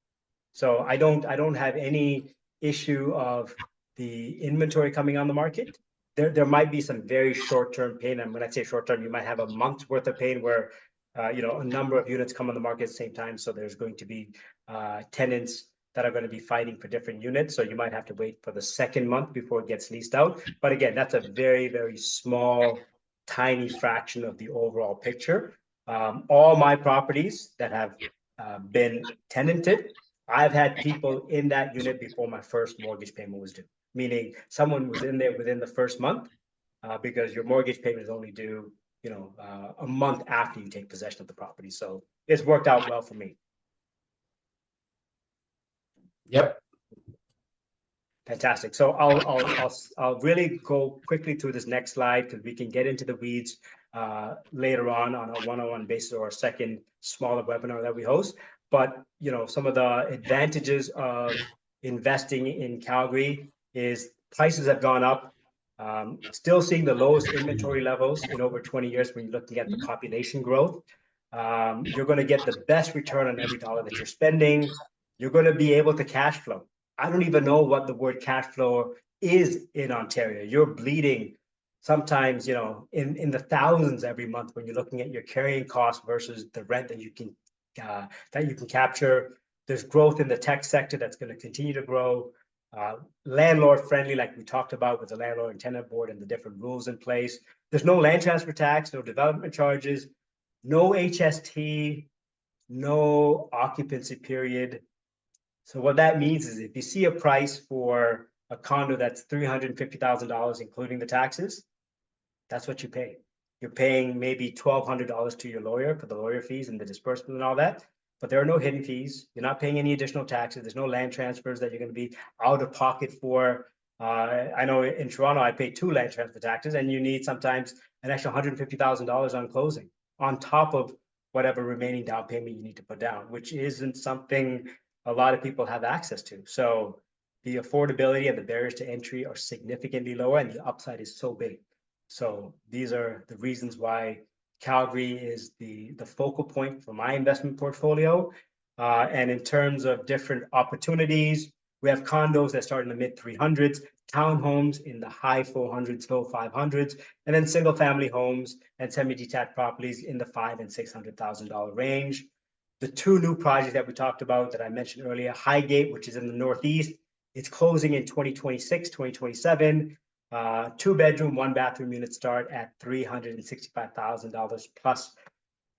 So I don't have any issue of the inventory coming on the market. There might be some very short-term pain. And when I say short-term, you might have a month's worth of pain where a number of units come on the market at the same time. So there's going to be tenants that are going to be fighting for different units. So you might have to wait for the second month before it gets leased out. But again, that's a very, very small, tiny fraction of the overall picture. All my properties that have been tenanted, I've had people in that unit before my first mortgage payment was due, meaning someone was in there within the first month because your mortgage payment is only due, a month after you take possession of the property. So it's worked out well for me. Yep. Fantastic. So I'll really go quickly through this next slide because we can get into the weeds later on a one-on-one basis or a second smaller webinar that we host. But some of the advantages of investing in Calgary is prices have gone up. Still seeing the lowest inventory levels in over 20 years when you're looking at the population growth. You're going to get the best return on every dollar that you're spending. You're going to be able to cash flow. I don't even know what the word cash flow is in Ontario. You're bleeding sometimes, in the thousands every month when you're looking at your carrying costs versus the rent that you can capture. There's growth in the tech sector that's going to continue to grow. Landlord friendly, like we talked about with the landlord and tenant board and the different rules in place. There's no land transfer tax, no development charges, no HST, no occupancy period. So what that means is if you see a price for a condo that's $350,000, including the taxes, that's what you pay. You're paying maybe $1,200 to your lawyer for the lawyer fees and the disbursement and all that, but there are no hidden fees. You're not paying any additional taxes. There's no land transfers that you're going to be out of pocket for. I know in Toronto, I pay 2 land transfer taxes, and you need sometimes an extra $150,000 on closing on top of whatever remaining down payment you need to put down, which isn't something a lot of people have access to. So the affordability and the barriers to entry are significantly lower, and the upside is so big. So these are the reasons why Calgary is the focal point for my investment portfolio. And in terms of different opportunities, we have condos that start in the mid 300s, townhomes in the high 400s, low 500s, and then single family homes and semi-detached properties in the $500,000 and $600,000 range. The 2 new projects that we talked about that I mentioned earlier, HIGHGATE, which is in the Northeast, it's closing in 2026, 2027. 2-bedroom, 1-bathroom units start at $365,000 plus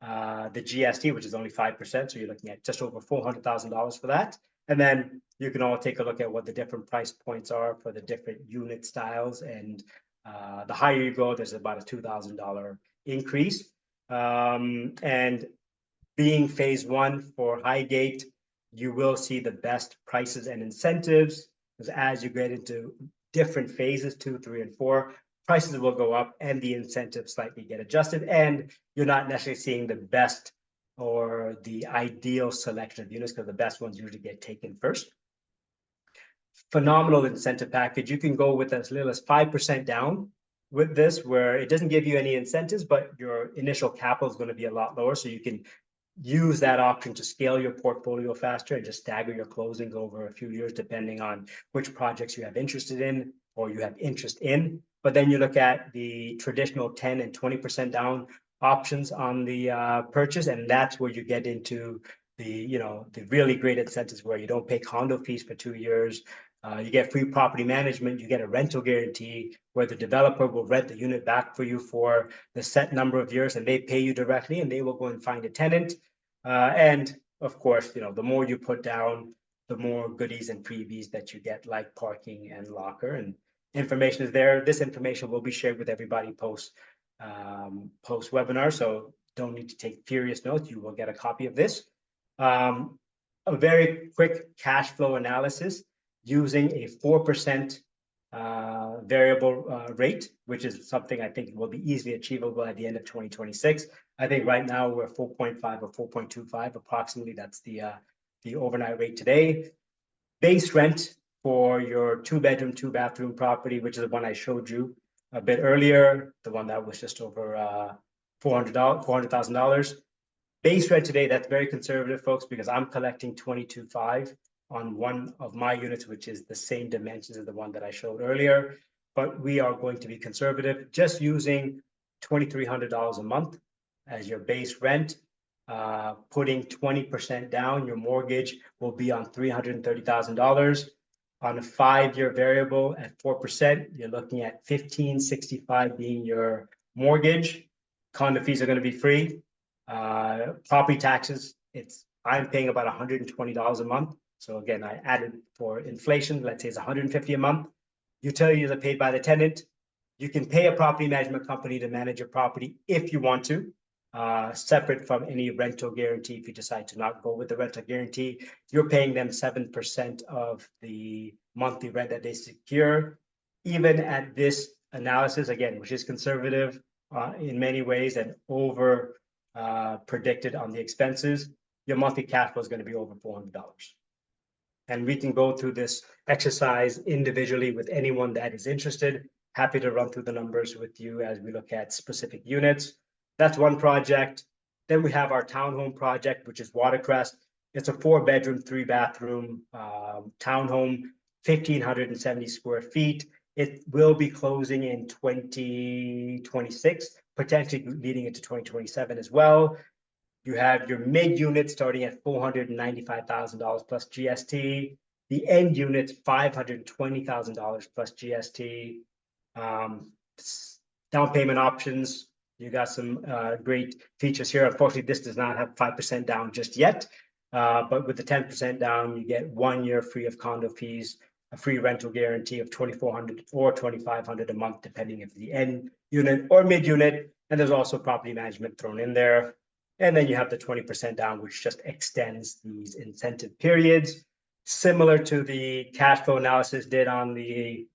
the GST, which is only 5%. So you're looking at just over $400,000 for that. And then you can all take a look at what the different price points are for the different unit styles. And the higher you go, there's about a $2,000 increase. And being phase 1 for HIGHGATE, you will see the best prices and incentives, because as you get into different phases, 2, 3, and 4, prices will go up and the incentives slightly get adjusted, and you're not necessarily seeing the best or the ideal selection of units because the best ones usually get taken first. Phenomenal incentive package. You can go with as little as 5% down with this, where it doesn't give you any incentives, but your initial capital is going to be a lot lower. So you can use that option to scale your portfolio faster and just stagger your closings over a few years, depending on which projects you have interested in or you have interest in. But then you look at the traditional 10 and 20% down options on the purchase, and that's where you get into the really great incentives where you don't pay condo fees for 2 years. You get free property management, you get a rental guarantee where the developer will rent the unit back for you for the set number of years, and they pay you directly and they will go and find a tenant. And of course, the more you put down, the more goodies and freebies that you get, like parking and locker, and information is there. This information will be shared with everybody post webinar, so don't need to take furious notes. You will get a copy of this. A very quick cash flow analysis using a 4% variable rate, which is something I think will be easily achievable at the end of 2026. I think right now we're 4.5 or 4.25 approximately. That's the overnight rate today. Base rent for your 2-bedroom, 2-bathroom property, which is the one I showed you a bit earlier, the one that was just over $400,000. Base rent today, that's very conservative, folks, because I'm collecting 22.5 on one of my units, which is the same dimensions as the one that I showed earlier. But we are going to be conservative, just using $2,300 a month as your base rent. Putting 20% down, your mortgage will be on $330,000. On a 5-year variable at 4%, you're looking at $1,565 being your mortgage. Condo fees are going to be free. Property taxes, I'm paying about $120 a month. So again, I added for inflation, let's say it's $150 a month. Utilities are paid by the tenant. You can pay a property management company to manage your property if you want to, separate from any rental guarantee. If you decide to not go with the rental guarantee, you're paying them 7% of the monthly rent that they secure. Even at this analysis, again, which is conservative in many ways and over predicted on the expenses, your monthly cash flow is going to be over $400. And we can go through this exercise individually with anyone that is interested. Happy to run through the numbers with you as we look at specific units. That's one project. Then we have our townhome project, which is WATERCREST. It's a 4-bedroom, 3-bathroom townhome, 1,570 square feet. It will be closing in 2026, potentially leading into 2027 as well. You have your mid unit starting at $495,000 plus GST. The end unit, $520,000 plus GST. Down payment options. You got some great features here. Unfortunately, this does not have 5% down just yet. But with the 10% down, you get 1 year free of condo fees, a free rental guarantee of $2,400 or $2,500 a month, depending if the end unit or mid unit. And there's also property management thrown in there. And then you have the 20% down, which just extends these incentive periods. Similar to the cash flow analysis did on the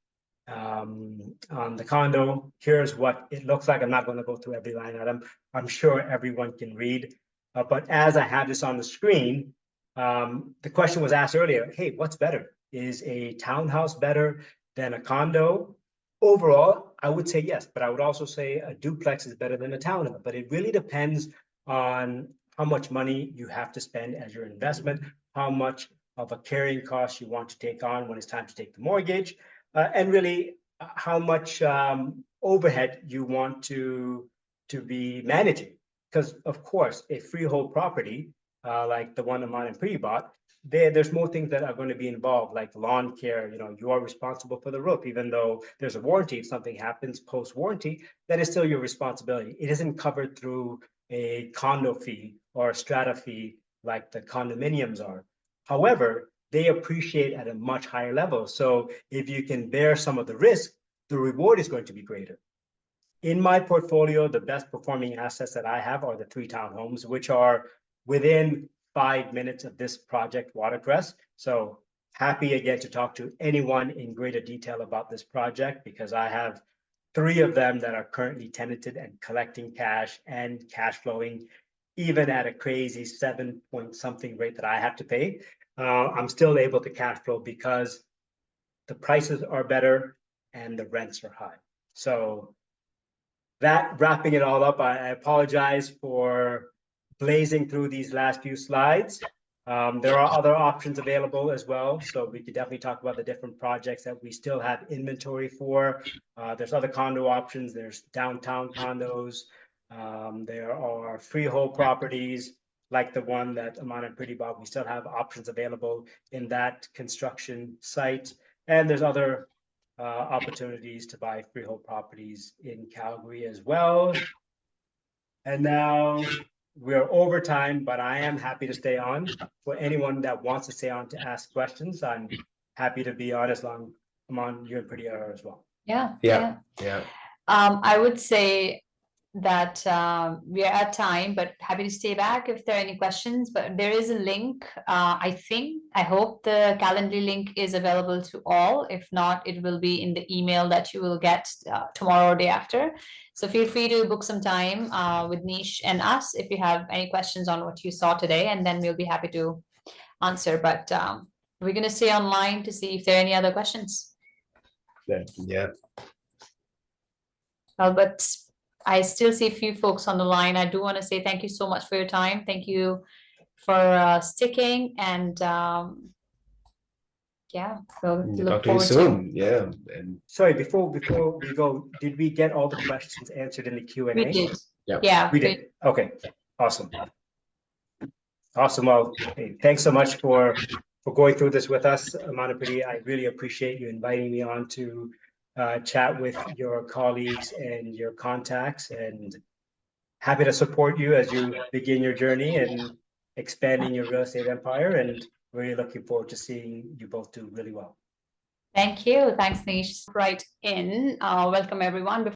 condo. Here's what it looks like. I'm not going to go through every line item. I'm sure everyone can read. But as I have this on the screen, the question was asked earlier, hey, what's better? Is a townhouse better than a condo? Overall, I would say yes, but I would also say a duplex is better than a townhouse. But it really depends on how much money you have to spend as your investment, how much of a carrying cost you want to take on when it's time to take the mortgage, and really how much overhead you want to be managing. Because of course, a freehold property like the one Aman and Preeti bought, there's more things that are going to be involved, like lawn care. You are responsible for the roof, even though there's a warranty. If something happens post-warranty, that is still your responsibility. It isn't covered through a condo fee or a strata fee like the condominiums are. However, they appreciate at a much higher level. So if you can bear some of the risk, the reward is going to be greater. In my portfolio, the best performing assets that I have are the 3 townhomes, which are within 5 minutes of this project, WATERCREST. So happy again to talk to anyone in greater detail about this project, because I have 3 of them that are currently tenanted and collecting cash and cash flowing, even at a crazy 7 point something rate that I have to pay. I'm still able to cash flow because the prices are better and the rents are high. So that wrapping it all up, I apologize for blazing through these last few slides. There are other options available as well. So we could definitely talk about the different projects that we still have inventory for. There's other condo options. There's downtown condos. There are freehold properties like the one that Aman and Preeti bought. We still have options available in that construction site. And there's other opportunities to buy freehold properties in Calgary as well. And now we're over time, but I am happy to stay on. For anyone that wants to stay on to ask questions, I'm happy to be on as long as Aman, you and Preeti are as well. Yeah. Yeah. I would say that we are at time, but happy to stay back if there are any questions. But there is a link. I hope the Calendly link is available to all. If not, it will be in the email that you will get tomorrow or day after. So feel free to book some time with Niesh and us if you have any questions on what you saw today, and then we'll be happy to answer. But we're going to stay online to see if there are any other questions. Yeah. Well, but I still see a few folks on the line. I do want to say thank you so much for your time. Thank you for sticking, and yeah, we'll Talk look to you forward soon. Yeah. And Sorry, before we go, did we get all the questions answered in the Q&A? We did. Yeah. Yeah, We did. Okay, awesome. Awesome. Well, hey, thanks so much for going through this with us, Aman and Preeti. I really appreciate you inviting me on to chat with your colleagues and your contacts, and happy to support you as you begin your journey and expanding your real estate empire, and really looking forward to seeing you both do really well. Thank you. Thanks, Nish. Right in. Welcome, everyone.